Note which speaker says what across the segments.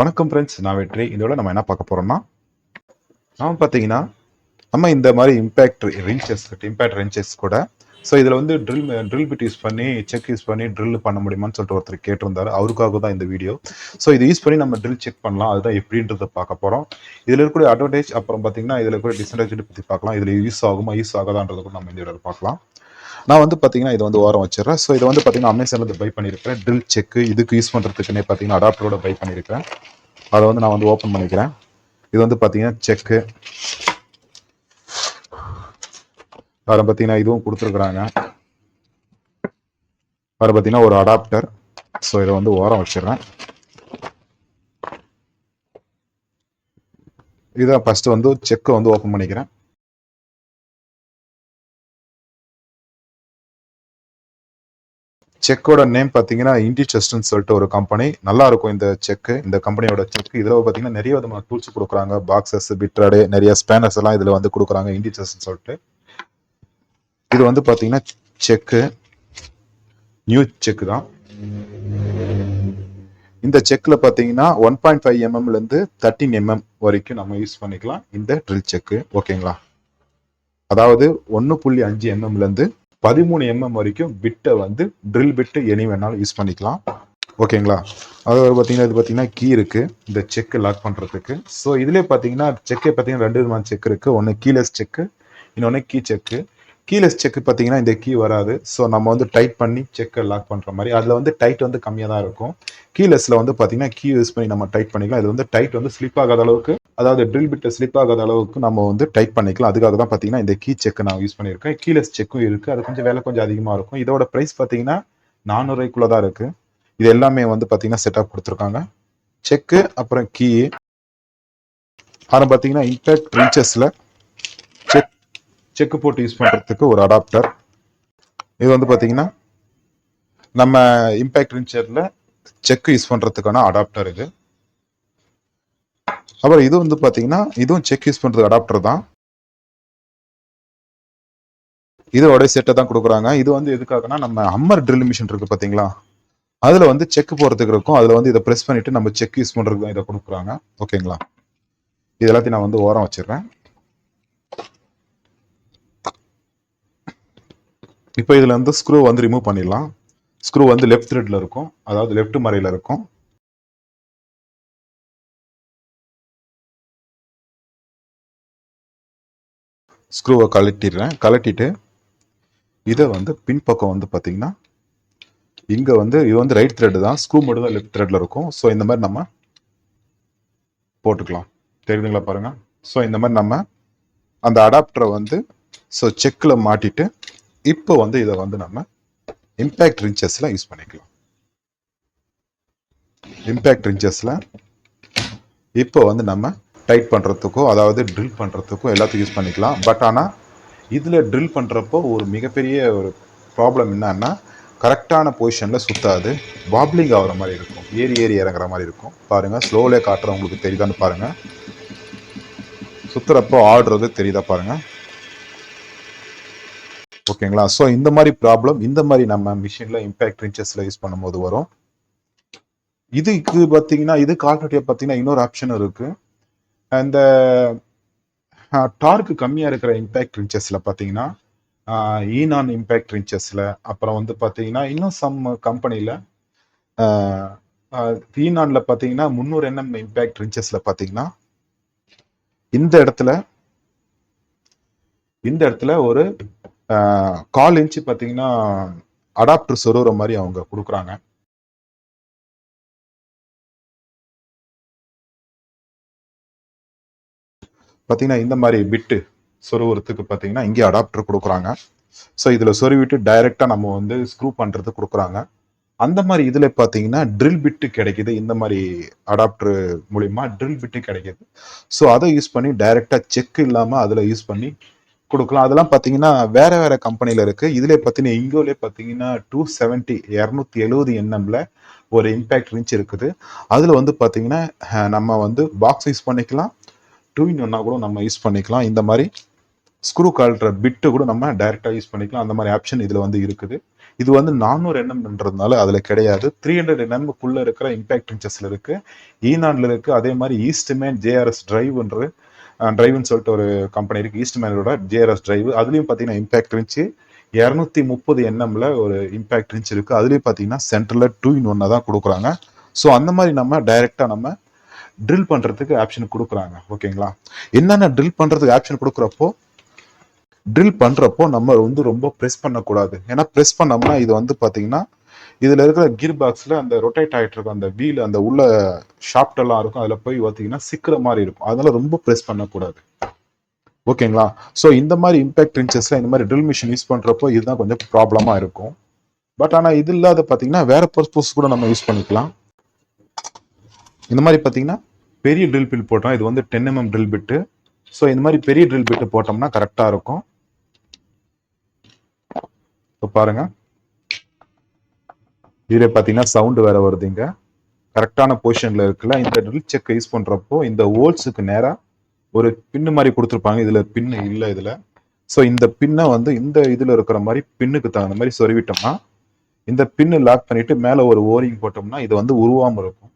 Speaker 1: வணக்கம் ஃப்ரெண்ட்ஸ், நான் வெற்றி. இதோட நம்ம என்ன பார்க்க போறோம்னா, நாம பார்த்தீங்கன்னா, நம்ம இந்த மாதிரி இம்பேக்ட் ரென்ச்சஸ் கூட ஸோ இதில் வந்து ட்ரில் பிட் யூஸ் பண்ணி செக் யூஸ் பண்ணி ட்ரில் பண்ண முடியுமான்னு சொல்லிட்டு ஒருத்தர் கேட்டிருந்தாரு. அவருக்காக தான் இந்த வீடியோ. ஸோ இது யூஸ் பண்ணி நம்ம ட்ரில் செக் பண்ணலாம். அதுதான் எப்படின்றத பார்க்க போகிறோம். இதில் இருக்கக்கூடிய அட்வான்டேஜ், அப்புறம் பார்த்தீங்கன்னா இதில் இருக்கக்கூடிய டிஸ்அட்வான்டேஜ் பற்றி பார்க்கலாம். இதில் யூஸ் ஆகாதான்றதை கூட நம்ம இந்த வீடியோவில் பார்க்கலாம். நான் வந்து பார்த்தீங்கன்னா இதை வந்து ஓரம் வச்சிடறேன். ஸோ இதை வந்து பார்த்தீங்கன்னா அமேசானில் பை பண்ணியிருக்கிறேன். ட்ரில் செக்கு இதுக்கு யூஸ் பண்ணுறதுக்குன்னே பார்த்தீங்கன்னா அடாப்டரோட பை பண்ணியிருக்கேன். அதை வந்து நான் வந்து ஓப்பன் பண்ணிக்கிறேன். இது வந்து பார்த்தீங்கன்னா செக்கு. அதில் பார்த்தீங்கன்னா இதுவும் கொடுத்துருக்குறாங்க. அதில் பார்த்தீங்கன்னா ஒரு அடாப்டர். ஸோ இதை வந்து ஓரம் வச்சிடுறேன். இதை ஃபஸ்ட்டு வந்து செக்கை வந்து ஓப்பன் பண்ணிக்கிறேன். செக்கோட நேம் பார்த்தீங்கன்னா இண்டிசெஸ்ட்னு சொல்லிட்டு ஒரு கம்பெனி. நல்லா இருக்கும் இந்த செக்கு, இந்த கம்பெனியோட செக். இதில் பார்த்தீங்கன்னா நிறைய விதமான டூல்ஸ் கொடுக்குறாங்க. பாக்ஸஸ், பிட்ராடு, நிறைய ஸ்பேனர்ஸ் எல்லாம் இதில் வந்து கொடுக்குறாங்க. இண்டிசெஸ்ட்னு சொல்லிட்டு இது வந்து பார்த்தீங்கன்னா செக்கு, நியூ செக்கு தான். இந்த செக்கில் பார்த்தீங்கன்னா 1.5 mm 13 mm வரைக்கும் நம்ம யூஸ் பண்ணிக்கலாம் இந்த ட்ரில் செக்கு. ஓகேங்களா? அதாவது 1.5 mm 13 mm வரைக்கும் பிட்டை வந்து ட்ரில் பிட்டு எனி வேணாலும் யூஸ் பண்ணிக்கலாம். ஓகேங்களா? அதாவது பார்த்தீங்கன்னா இது பார்த்தீங்கன்னா கீ இருக்குது இந்த செக்கு லாக் பண்ணுறதுக்கு. ஸோ இதுலேயே பார்த்தீங்கன்னா செக்கே பார்த்தீங்கன்னா 2 விதமான செக் இருக்குது. ஒன்று கீலெஸ் செக்கு, இன்னொன்று கீ செக்கு. கீலெஸ் செக்கு பார்த்தீங்கன்னா இந்த கீ வராது. ஸோ நம்ம வந்து டைட் பண்ணி செக்கை லாக் பண்ணுற மாதிரி. அதில் வந்து டைட் வந்து கம்மியாக தான் இருக்கும். கீலெஸில் வந்து பார்த்தீங்கன்னா கீ யூஸ் பண்ணி நம்ம டைட் பண்ணிக்கலாம். இது வந்து டைட் வந்து ஸ்லிப் ஆகாத அளவுக்கு, அதாவது ட்ரில் பிட்டை ஸ்லிப் ஆகாத அளவுக்கு நம்ம வந்து டைட் பண்ணிக்கலாம். அதுக்காக தான் பார்த்தீங்கன்னா இந்த கீ செக்கை நான் யூஸ் பண்ணியிருக்கேன். கீலெஸ் செக்கும் இருக்குது. அது கொஞ்சம் விலை கொஞ்சம் அதிகமாக இருக்கும். இதோட ப்ரைஸ் பார்த்தீங்கன்னா 400 ரூபாய்க்குள்ளே தான் இருக்குது. இது எல்லாமே வந்து பார்த்தீங்கன்னா செட்டப் கொடுத்துருக்காங்க. செக்கு, அப்புறம் கீ. அப்புறம் பார்த்தீங்கன்னா இம்பேக்ட் ரென்ச்சஸில் செக்கு போட்டு யூஸ் பண்ணுறதுக்கு ஒரு அடாப்டர். இது வந்து பார்த்தீங்கன்னா நம்ம இம்பேக்ட் ரென்ச்சரில் செக்கு யூஸ் பண்ணுறதுக்கான அடாப்டர் இது. அப்புறம் இது வந்து பார்த்தீங்கன்னா இதுவும் செக் யூஸ் பண்ணுறது அடாப்டர் தான். இதோட செட்டை தான் கொடுக்குறாங்க. இது வந்து எதுக்காகனா, நம்ம ஹம்மர் ட்ரில் மிஷின் இருக்குது பார்த்தீங்களா, அதில் வந்து செக் போகிறதுக்கு இருக்கும். அதில் வந்து இதை ப்ரெஸ் பண்ணிவிட்டு நம்ம செக் யூஸ் பண்ணுறதுக்கு தான் இதை கொடுக்குறாங்க. ஓகேங்களா? இது எல்லாத்தையும் நான் வந்து ஓரம் வச்சிடுறேன். இப்போ இதில் வந்து ஸ்க்ரூ வந்து ரிமூவ் பண்ணிடலாம். ஸ்க்ரூ வந்து லெஃப்ட் த்ரெட்ல இருக்கும், அதாவது லெஃப்ட் மறையில் இருக்கும். ஸ்க்ரூவை கழட்டிடுறேன். கழட்டிட்டு இதை வந்து பின்பக்கம் வந்து பார்த்தீங்கன்னா இங்கே வந்து இது வந்து ரைட் த்ரெட் தான், ஸ்க்ரூ மட்டும் தான் லெஃப்ட் த்ரெட்ல இருக்கும். ஸோ இந்த மாதிரி நம்ம போட்டுக்கலாம். தெரியுதுங்களா பாருங்க. ஸோ இந்த மாதிரி நம்ம அந்த அடாப்டரை வந்து ஸோ செக்கில் மாட்டிட்டு இப்போ வந்து இதை வந்து நம்ம இம்பேக்ட் ரின்ச்சஸில் யூஸ் பண்ணிக்கலாம். இம்பேக்ட் ரின்ச்சஸில் இப்போ வந்து நம்ம டைட் பண்ணுறதுக்கோ, அதாவது ட்ரில் பண்ணுறதுக்கோ எல்லாத்துக்கும் யூஸ் பண்ணிக்கலாம். பட் ஆனால் இதில் ட்ரில் பண்ணுறப்போ ஒரு மிகப்பெரிய ஒரு ப்ராப்ளம் என்னன்னா, கரெக்டான பொசிஷனில் சுற்றாது, வாப்ளிங் ஆகிற மாதிரி இருக்கும், ஏறி ஏறி இறங்குற மாதிரி இருக்கும். பாருங்கள், ஸ்லோவிலே காட்டுற உங்களுக்கு தெரியுதான்னு பாருங்கள். சுற்றுறப்போ ஆடுறது தெரியுதா பாருங்கள். ஓகேங்களா? ஸோ இந்த மாதிரி ப்ராப்ளம் இந்த மாதிரி நம்ம மிஷினில் இம்பேக்ட் ரின்ச்சஸில் யூஸ் பண்ணும்போது வரும். இதுக்கு பார்த்தீங்கன்னா இதுக்கு ஆல்ரெடியாக பார்த்தீங்கன்னா இன்னொரு ஆப்ஷன் இருக்குது. அந்த டார்க் கம்மியாக இருக்கிற இம்பேக்ட் ரின்ச்சஸில் பார்த்தீங்கன்னா ஈனான் இம்பேக்ட் ரின்ச்சஸில், அப்புறம் வந்து பார்த்தீங்கன்னா இன்னும் சம் கம்பெனியில் ஈனானில் பார்த்தீங்கன்னா 300 mm இம்பேக்ட் ரின்ச்சஸில் பார்த்தீங்கன்னா இந்த இடத்துல ஒரு 1/4 இன்ச்சு பார்த்தீங்கன்னா அடாப்டர் சொருகிற மாதிரி அவங்க கொடுக்குறாங்க. பார்த்தீங்கன்னா இந்த மாதிரி பிட்டு சொருவுறதுக்கு பார்த்தீங்கன்னா இங்கே அடாப்டர் கொடுக்குறாங்க. ஸோ இதில் சொருவிட்டு டைரெக்டாக நம்ம வந்து ஸ்க்ரூ பண்ணுறதுக்கு கொடுக்குறாங்க. அந்த மாதிரி இதில் பார்த்தீங்கன்னா ட்ரில் பிட்டு கிடைக்குது. இந்த மாதிரி அடாப்டர் மூலிமா ட்ரில் பிட்டு கிடைக்கிது. ஸோ அதை யூஸ் பண்ணி டைரெக்டாக செக் இல்லாமல் அதில் யூஸ் பண்ணி கொடுக்கலாம். அதெல்லாம் பார்த்தீங்கன்னா வேற வேற கம்பெனியில் இருக்குது. இதிலே பார்த்தீங்கன்னா இங்கோலே பார்த்தீங்கன்னா 270 NMல ஒரு இம்பேக்ட் ரின்ச் இருக்குது. அதில் வந்து பார்த்தீங்கன்னா நம்ம வந்து பாக்ஸ் யூஸ் பண்ணிக்கலாம், 2-in-1 கூட நம்ம யூஸ் பண்ணிக்கலாம். இந்த மாதிரி ஸ்க்ரூ கழட்டுற பிட்டு கூட நம்ம டைரெக்டாக யூஸ் பண்ணிக்கலாம். அந்த மாதிரி ஆப்ஷன் இதில் வந்து இருக்குது. இது வந்து 400 என்எம்ன்றதுனால அதுல கிடையாது. 300 என்எம்க்குள்ள இருக்கிற இம்பாக்ட் இன்ச்சஸ்ல இருக்கு. ஈனான்ல இருக்கு. அதே மாதிரி ஈஸ்ட்மேன் ஜேஆர்எஸ் டிரைவ்னு சொல்லிட்டு ஒரு கம்பெனி இருக்கு. ஈஸ்ட்மேனோட ஜேஆர்எஸ் டிரைவ். அதுலயும் பாத்தீங்கன்னா இம்பாக்ட் இருந்துச்சு. 230 என்எம்ல ஒரு இம்பாக்ட் இருந்துச்சு இருக்கு. அதுலயும் பாத்தீங்கன்னா சென்டர்ல 2-in-1 தான் கொடுக்குறாங்க. ஸோ அந்த மாதிரி நம்ம டைரக்டா நம்ம ட்ரில் பண்றதுக்கு ஆப்ஷன் கொடுக்குறாங்க. ஓகேங்களா? என்னென்ன ட்ரில் பண்றதுக்கு ஆப்ஷன் கொடுக்குறப்போ ட்ரில் பண்றப்போ நம்ம வந்து ரொம்ப ப்ரெஸ் பண்ணக்கூடாது. ஏன்னா ப்ரெஸ் பண்ணோம்னா இது வந்து பாத்தீங்கன்னா இதுல இருக்கிற கீர் பாக்ஸ்ல அந்த ரொட்டேட் ஆயிட்டு இருக்கும் அந்த வீல், அந்த உள்ள ஷாப்ட் எல்லாம் இருக்கும். அதுல போய் பாத்தீங்கன்னா சிக்கிற மாதிரி இருக்கும். அதனால ரொம்ப ப்ரெஸ் பண்ணக்கூடாது. ஓகேங்களா? ஸோ இந்த மாதிரி இம்பாக்ட் ரின்ச்சஸ்ல இந்த மாதிரி ட்ரில் மிஷின் யூஸ் பண்றப்போ இதுதான் கொஞ்சம் ப்ராப்ளமா இருக்கும். பட் ஆனா இது இல்லாத பாத்தீங்கன்னா வேற பர்பஸ் கூட நம்ம யூஸ் பண்ணிக்கலாம். இந்த மாதிரி பாத்தீங்கன்னா பெரிய ட்ரில் பிட் போட்டோம். இது வந்து 10 mm ட்ரில் பிட்டு. ஸோ இந்த மாதிரி பெரிய ட்ரில் பிட்டு போட்டோம்னா கரெக்டா இருக்கும். இப்போ பாருங்க, இதுல பாத்தீங்கன்னா சவுண்ட் வேற வருதுங்க. கரெக்டான பொசிஷன்ல இருக்குல்ல. இந்த ட்ரில் செக் யூஸ் பண்றப்போ இந்த ஹோல்ஸுக்கு நேரா ஒரு பின்னு மாதிரி கொடுத்துருப்பாங்க. இதுல பின்னு இல்லை இதுல. ஸோ இந்த பின்னை வந்து இந்த இதுல இருக்கிற மாதிரி பின்னுக்கு தகுந்த மாதிரி சொருவிட்டோம்னா இந்த பின்னு லாக் பண்ணிட்டு மேல ஒரு ஓரிங் போட்டோம்னா இது வந்து உருவாம இருக்கும்.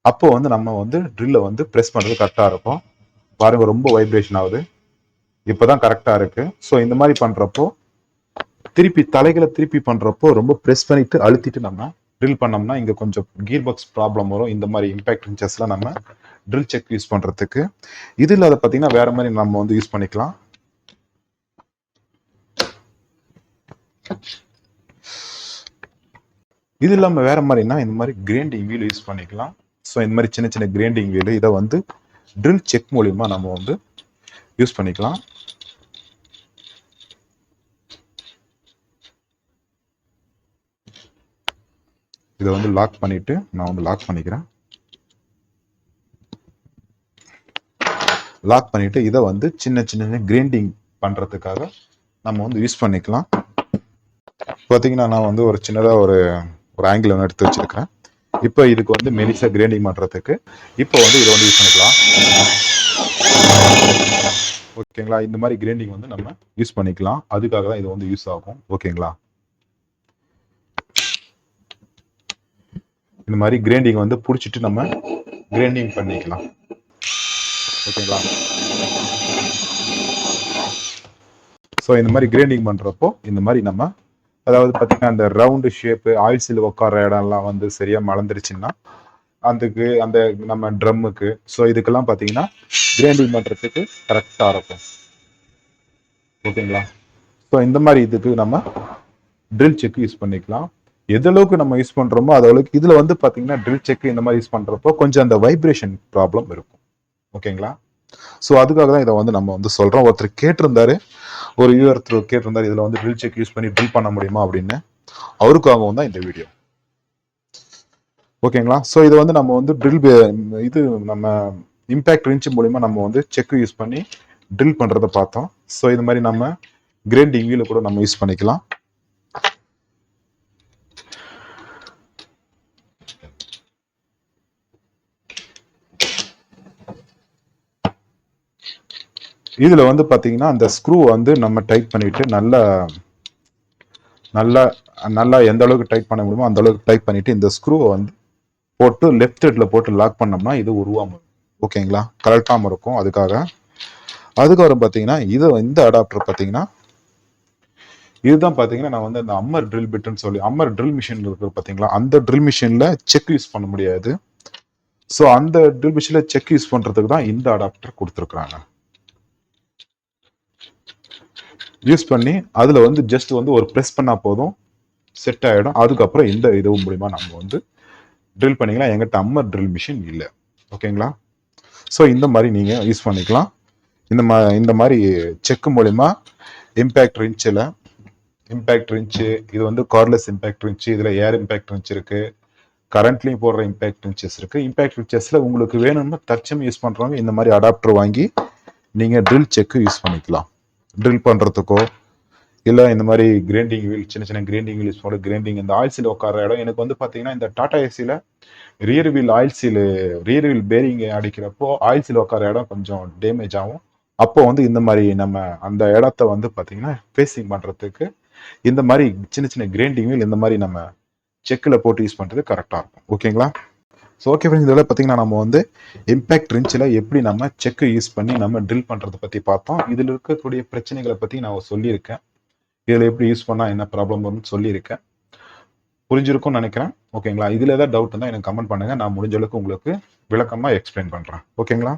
Speaker 1: அப்போ வந்து நம்ம வந்து ட்ரில்ல வந்து ப்ரெஸ் பண்றது கரெக்டா இருக்கும். பாருங்க, ரொம்ப வைப்ரேஷன் ஆகுது. இப்பதான் கரெக்டா இருக்கு. ஸோ இந்த மாதிரி பண்றப்போ தலைகளை திருப்பி பண்றப்போ ரொம்ப ப்ரெஸ் பண்ணிட்டு அழுத்திட்டு நம்ம ட்ரில் பண்ணோம்னா இங்க கொஞ்சம் கீர் பாக்ஸ் ப்ராப்ளம் வரும். இந்த மாதிரி இம்பாக்ட் இன்ச்சஸ்ல நம்ம ட்ரில் செக் யூஸ் பண்றதுக்கு. இது இல்லாத பாத்தீங்கன்னா வேற மாதிரி நம்ம வந்து யூஸ் பண்ணிக்கலாம். இது இல்லாம வேற மாதிரினா இந்த மாதிரி கிரைண்டிங் வீல் யூஸ் பண்ணிக்கலாம். ஸோ இந்த மாதிரி சின்ன சின்ன கிரைண்டிங் வீல் இதை வந்து ட்ரில் செக் மூலியமா நம்ம வந்து யூஸ் பண்ணிக்கலாம். இதை வந்து லாக் பண்ணிட்டு நான் வந்து லாக் பண்ணிக்கிறேன். லாக் பண்ணிட்டு இதை வந்து சின்ன சின்ன கிரைண்டிங் பண்றதுக்காக நம்ம வந்து யூஸ் பண்ணிக்கலாம். பார்த்தீங்கன்னா நான் வந்து ஒரு சின்னதாக ஒரு ஆங்கிள் ஒன்று எடுத்து வச்சிருக்கிறேன். இப்போ இதுக்கு வந்து மெலிசா கிரைண்டிங் பண்ணுறதுக்கு இப்போ வந்து இதை வந்து யூஸ் பண்ணிக்கலாம். ஓகேங்களா? இந்த மாதிரி கிரைண்டிங் வந்து நம்ம யூஸ் பண்ணிக்கலாம். அதுக்காக தான் இது வந்து யூஸ் ஆகும். ஓகேங்களா? இந்த மாதிரி கிரைண்டிங் வந்து பிடிச்சிட்டு நம்ம கிரைண்டிங் பண்ணிக்கலாம். ஓகேங்களா? ஸோ இந்த மாதிரி கிரைண்டிங் பண்றப்போ இந்த மாதிரி நம்ம அதாவது பார்த்தீங்கன்னா அந்த ரவுண்டு ஷேப்பு ஆயில் சீல் உட்கார இடம்லாம் வந்து சரியா மலர்ந்துருச்சுன்னா அதுக்கு அந்த நம்ம ட்ரம்முக்கு ஸோ இதுக்கெல்லாம் பார்த்தீங்கன்னா கிரைண்டிங் பண்ணுறதுக்கு கரெக்டாக இருக்கும். ஓகேங்களா? ஸோ இந்த மாதிரி இதுக்கு நம்ம ட்ரில் செக் யூஸ் பண்ணிக்கலாம். எதளவுக்கு நம்ம யூஸ் பண்ணுறோமோ அதளவுக்கு இதில் வந்து பார்த்தீங்கன்னா ட்ரில் செக் இந்த மாதிரி யூஸ் பண்ணுறப்போ கொஞ்சம் அந்த வைப்ரேஷன் ப்ராப்ளம் இருக்கும். ஓகேங்களா? ஸோ அதுக்காக தான் இதை வந்து நம்ம வந்து சொல்கிறோம். ஒருத்தர் கேட்டிருந்தாரு, ஒரு யூஆர் கேட்டிருந்தாரு இதில் வந்து ட்ரில் செக் யூஸ் பண்ணி ட்ரில் பண்ண முடியுமா அப்படின்னு. அவருக்காகவும் தான் இந்த வீடியோ. ஓகேங்களா? ஸோ இதை வந்து நம்ம வந்து இது நம்ம இம்பாக்ட் ரின்ச் மூலிமா நம்ம வந்து செக் யூஸ் பண்ணி ட்ரில் பண்ணுறதை பார்த்தோம். ஸோ இது மாதிரி நம்ம கிரைண்டிங் வீல கூட நம்ம யூஸ் பண்ணிக்கலாம். இதுல வந்து பாத்தீங்கன்னா அந்த ஸ்க்ரூ வந்து நம்ம டைட் பண்ணிட்டு நல்லா எந்த அளவுக்கு டைட் பண்ண முடியுமோ அந்த அளவுக்கு டைட் பண்ணிட்டு இந்த ஸ்க்ரூவை வந்து போட்டு லெஃப்ட் ஹெட்ல போட்டு லாக் பண்ணோம்னா இது உருவாம. ஓகேங்களா? கரெக்டாம இருக்கும். அதுக்கப்புறம் பாத்தீங்கன்னா இந்த அடாப்டர் பாத்தீங்கன்னா இதுதான் பாத்தீங்கன்னா நான் வந்து அந்த அம்மர் ட்ரில் பிட்னு சொல்லி அம்மர் ட்ரில் மிஷின் இருக்கு பாத்தீங்களா, அந்த ட்ரில் மிஷின்ல செக் யூஸ் பண்ண முடியாது. ஸோ அந்த ட்ரில் மிஷின்ல செக் யூஸ் பண்றதுக்கு தான் இந்த அடாப்டர் கொடுத்துருக்காங்க. யூஸ் பண்ணி அதுல வந்து ஜஸ்ட் வந்து ஒரு ப்ரெஸ் பண்ணா போதும், செட் ஆயிடும். அதுக்கப்புறம் இந்த இது மூலியமா நம்ம வந்து ட்ரில் பண்ணிக்கலாம். எங்கிட்ட அம்மர் ட்ரில் மிஷின் இல்லை. ஓகேங்களா? ஸோ இந்த மாதிரி நீங்க யூஸ் பண்ணிக்கலாம். இந்த மாதிரி செக் மூலியமா இம்பாக்ட் ரின்ச்சு இது வந்து கார்ட்லெஸ் இம்பாக்ட் ரின்ச்சு, இதுல ஏர் இம்பாக்ட் ரின்ச் இருக்கு, கரண்ட்லயும் போடுற இம்பாக்ட் ரின்ச்சஸ் இருக்கு. இம்பாக்ட் ரின்ச்சஸ்ல உங்களுக்கு வேணும்னா தற்சமயம் யூஸ் பண்றவங்க இந்த மாதிரி அடாப்டர் வாங்கி நீங்க ட்ரில் செக் யூஸ் பண்ணிக்கலாம். ட்ரில் பண்றதுக்கோ இல்லை இந்த மாதிரி கிரைண்டிங் வீல் சின்ன சின்ன கிரைண்டிங் வீல் யூஸ் பண்ண கிரைண்டிங் இந்த ஆயில் சீல் உட்கார இடம் எனக்கு வந்து பார்த்தீங்கன்னா இந்த டாடா ஏசியில் ரியர் வீல் பேரிங் அடிக்கிறப்போ ஆயில் சீல் உட்கார இடம் கொஞ்சம் டேமேஜ் ஆகும். அப்போ வந்து இந்த மாதிரி நம்ம அந்த இடத்த வந்து பார்த்தீங்கன்னா ஃபேஸிங் பண்ணுறதுக்கு இந்த மாதிரி சின்ன சின்ன கிரைண்டிங் வீல் இந்த மாதிரி நம்ம செக்கில் போட்டு யூஸ் பண்ணுறது கரெக்டாக இருக்கும். ஓகேங்களா? ஸோ ஓகே ஃப்ரெண்ட்ஸ், இதில் பார்த்தீங்கன்னா நம்ம வந்து இம்பேக்ட் ரிஞ்சில் எப்படி நம்ம செக்கு யூஸ் பண்ணி நம்ம ட்ரில் பண்ணுறதை பற்றி பார்த்தோம். இதில் இருக்கக்கூடிய பிரச்சனைகளை பற்றி நான் சொல்லியிருக்கேன். இதில் எப்படி யூஸ் பண்ணால் என்ன ப்ராப்ளம் வரும்னு சொல்லியிருக்கேன். புரிஞ்சிருக்கும்னு நினைக்கிறேன். ஓகேங்களா? இதில் ஏதாவது டவுட் இருந்தால் எனக்கு கமெண்ட் பண்ணுங்கள். நான் முடிஞ்ச அளவுக்கு உங்களுக்கு விளக்கமாக எக்ஸ்பிளைன் பண்ணுறேன். ஓகேங்களா?